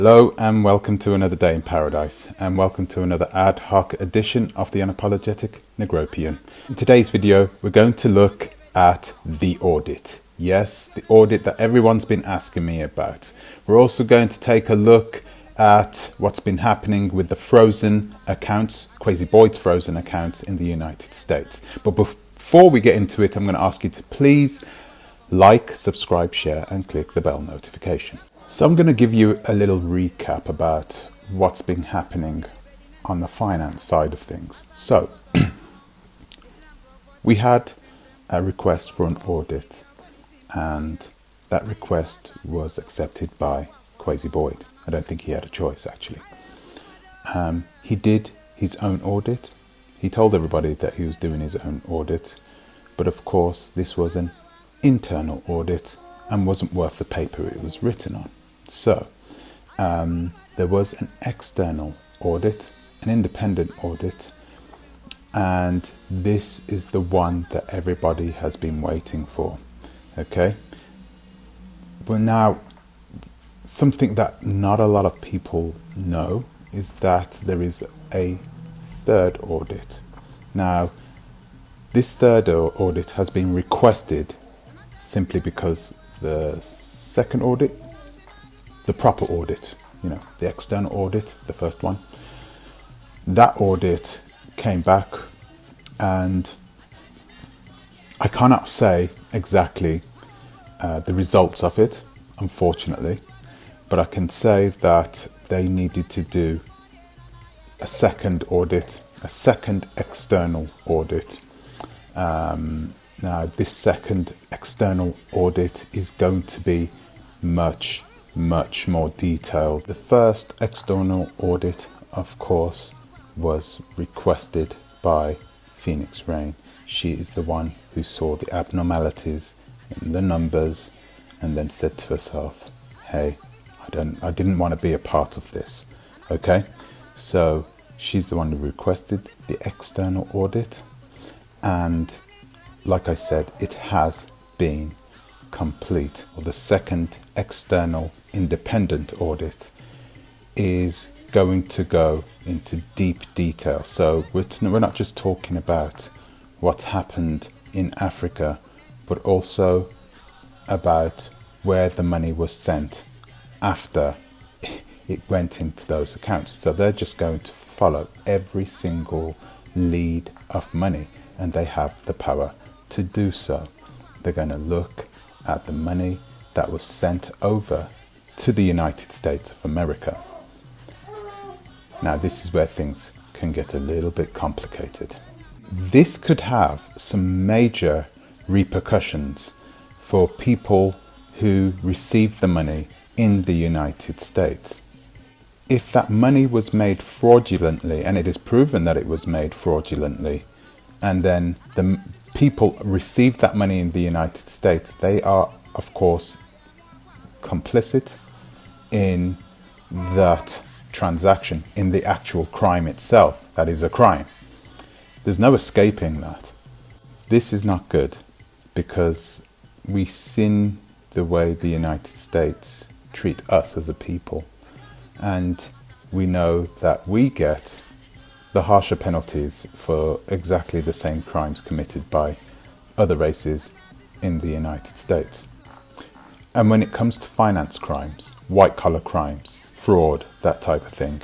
Hello and welcome to another day in paradise, and welcome to another ad hoc edition of the Unapologetic Negropian. In today's video we're going to look at the audit. Yes, the audit that everyone's been asking me about. We're also going to take a look at what's been happening with the frozen accounts, Crazy Boyd's frozen accounts in the United States. But before we get into it, I'm going to ask you to please like, subscribe, share and click the bell notification. So I'm going to give you a little recap about what's been happening on the finance side of things. So we had a request for an audit, and that request was accepted by Crazy Boyd. I don't think he had a choice, actually. He did his own audit. He told everybody that he was doing his own audit, but of course this was an internal audit and wasn't worth the paper it was written on. So there was an external audit, an independent audit, and this is the one that everybody has been waiting for. Okay, but now something that not a lot of people know is that there is a third audit. Now this third audit has been requested simply because the second audit, the proper audit, the external audit, the first one, that audit came back, and I cannot say exactly the results of it, unfortunately, but I can say that they needed to do a second audit, a second external audit. Now this second external audit is going to be much more detailed. The first external audit, of course, was requested by Phoenix Rain. She is the one who saw the abnormalities in the numbers and then said to herself, hey, I didn't want to be a part of this. Okay, so she's the one who requested the external audit, and like I said, it has been complete. The second external independent audit is going to go into deep detail. So we're not just talking about what's happened in Africa, but also about where the money was sent after it went into those accounts. So they're just going to follow every single lead of money, and they have the power to do so. They're going to look at the money that was sent over to the United States of America. Now this is where things can get a little bit complicated. This could have some major repercussions for people who received the money in the United States. If that money was made fraudulently, and it is proven that it was made fraudulently, and then the people received that money in the United States, they are, of course, complicit in that transaction, in the actual crime itself. That is a crime. There's no escaping that. This is not good, because we've seen the way the United States treat us as a people, and we know that we get the harsher penalties for exactly the same crimes committed by other races in the United States. And when it comes to finance crimes, white-collar crimes, fraud, that type of thing,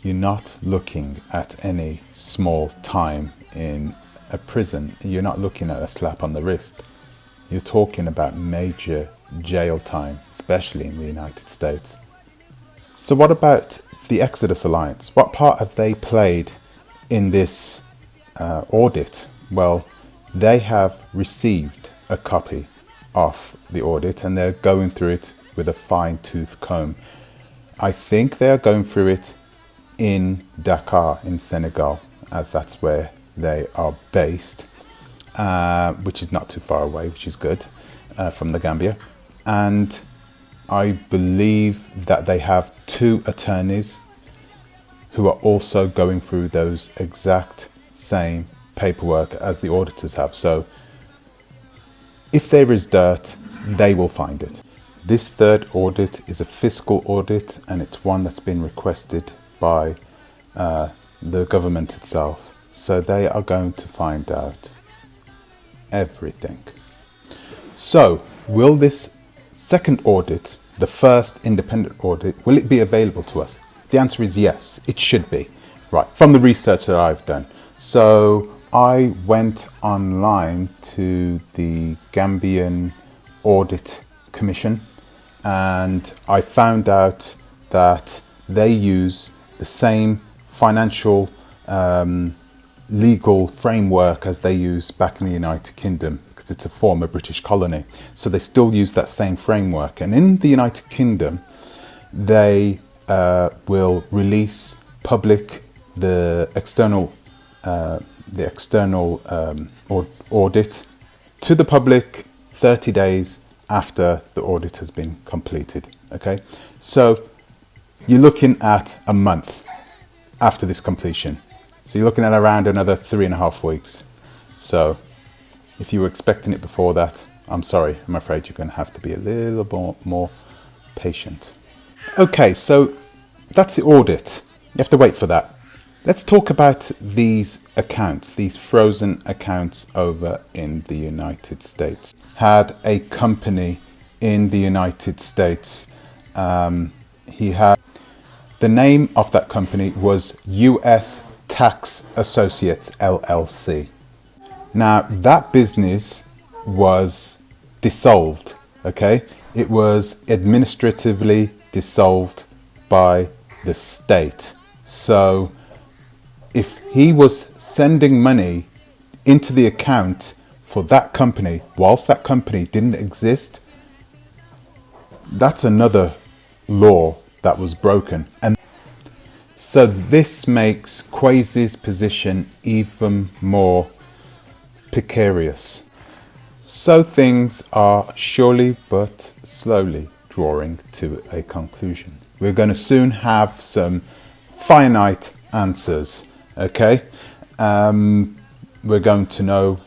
you're not looking at any small time in a prison. You're not looking at a slap on the wrist. You're talking about major jail time, especially in the United States. So what about the Exodus Alliance? What part have they played in this audit? Well, they have received a copy of the audit, and they're going through it with a fine-tooth comb. I think they're going through it in Dakar in Senegal, as that's where they are based, which is not too far away, which is good, from the Gambia. And I believe that they have 2 attorneys who are also going through those exact same paperwork as the auditors have. So if there is dirt, they will find it. This third audit is a fiscal audit, and it's one that's been requested by the government itself. So they are going to find out everything. So will this second audit, the first independent audit, will it be available to us? The answer is yes, it should be. Right, from the research that I've done. So I went online to the Gambian Audit Commission, and I found out that they use the same financial legal framework as they use back in the United Kingdom, because it's a former British colony. So they still use that same framework. And in the United Kingdom, they will release public the external audit to the public 30 days after the audit has been completed. Okay, so you're looking at a month after this completion. So you're looking at around another 3.5 weeks. So if you were expecting it before that, I'm sorry, I'm afraid you're going to have to be a little more patient. Okay, so that's the audit. You have to wait for that. Let's talk about these accounts, these frozen accounts over in the United States. Had a company in the United States. He had, the name of that company was US Tax Associates LLC. Now that business was dissolved, okay? It was administratively dissolved by the state. So if he was sending money into the account for that company whilst that company didn't exist, that's another law that was broken. And so this makes Quasi's position even more precarious. So things are surely but slowly drawing to a conclusion. We're going to soon have some finite answers. Okay, we're going to know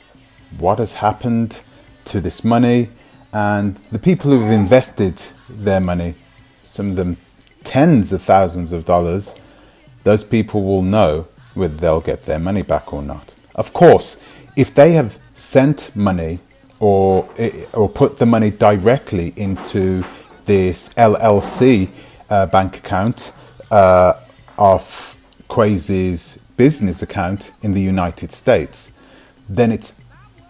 what has happened to this money, and the people who have invested their money, some of them tens of thousands of dollars, those people will know whether they'll get their money back or not. Of course, if they have sent money or put the money directly into this LLC bank account of Quasi's business account in the United States, then it's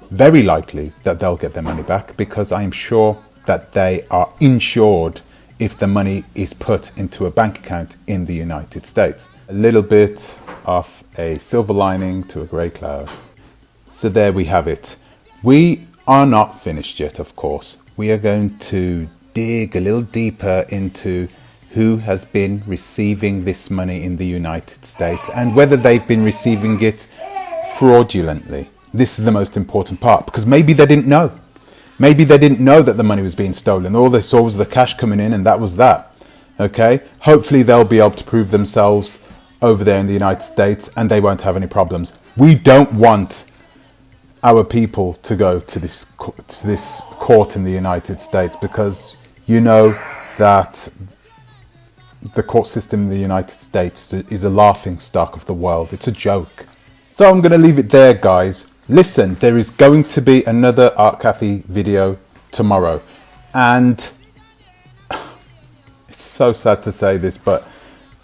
very likely that they'll get their money back, because I'm sure that they are insured if the money is put into a bank account in the United States. A little bit of a silver lining to a grey cloud. So there we have it. We are not finished yet, of course. We are going to dig a little deeper into who has been receiving this money in the United States and whether they've been receiving it fraudulently. This is the most important part, because maybe they didn't know. Maybe they didn't know that the money was being stolen. All they saw was the cash coming in, and that was that. Okay? Hopefully they'll be able to prove themselves over there in the United States, and they won't have any problems. We don't want our people to go to this court in the United States, because you know that the court system in the United States is a laughing stock of the world. It's a joke. So I'm going to leave it there, guys. Listen, there is going to be another Art Cafe video tomorrow. And it's so sad to say this, but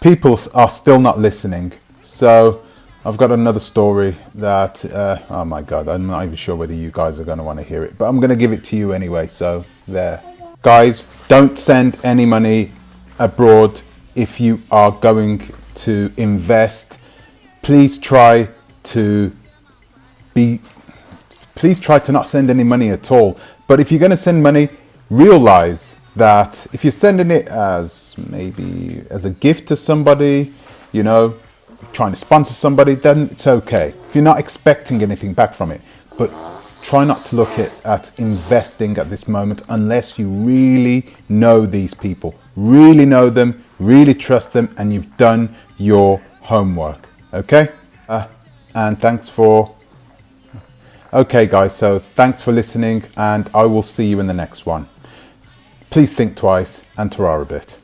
people are still not listening. So I've got another story that, oh my God, I'm not even sure whether you guys are going to want to hear it. But I'm going to give it to you anyway, so there. Guys, don't send any money abroad if you are going to invest. Please try to not send any money at all. But if you're going to send money, realize that if you're sending it as maybe as a gift to somebody, you know, trying to sponsor somebody, then it's okay. If you're not expecting anything back from it. But try not to look at investing at this moment unless you really know these people, really know them, really trust them, and you've done your homework. Okay? And thanks for... Okay, guys, so thanks for listening, and I will see you in the next one. Please think twice and ta-ra a bit.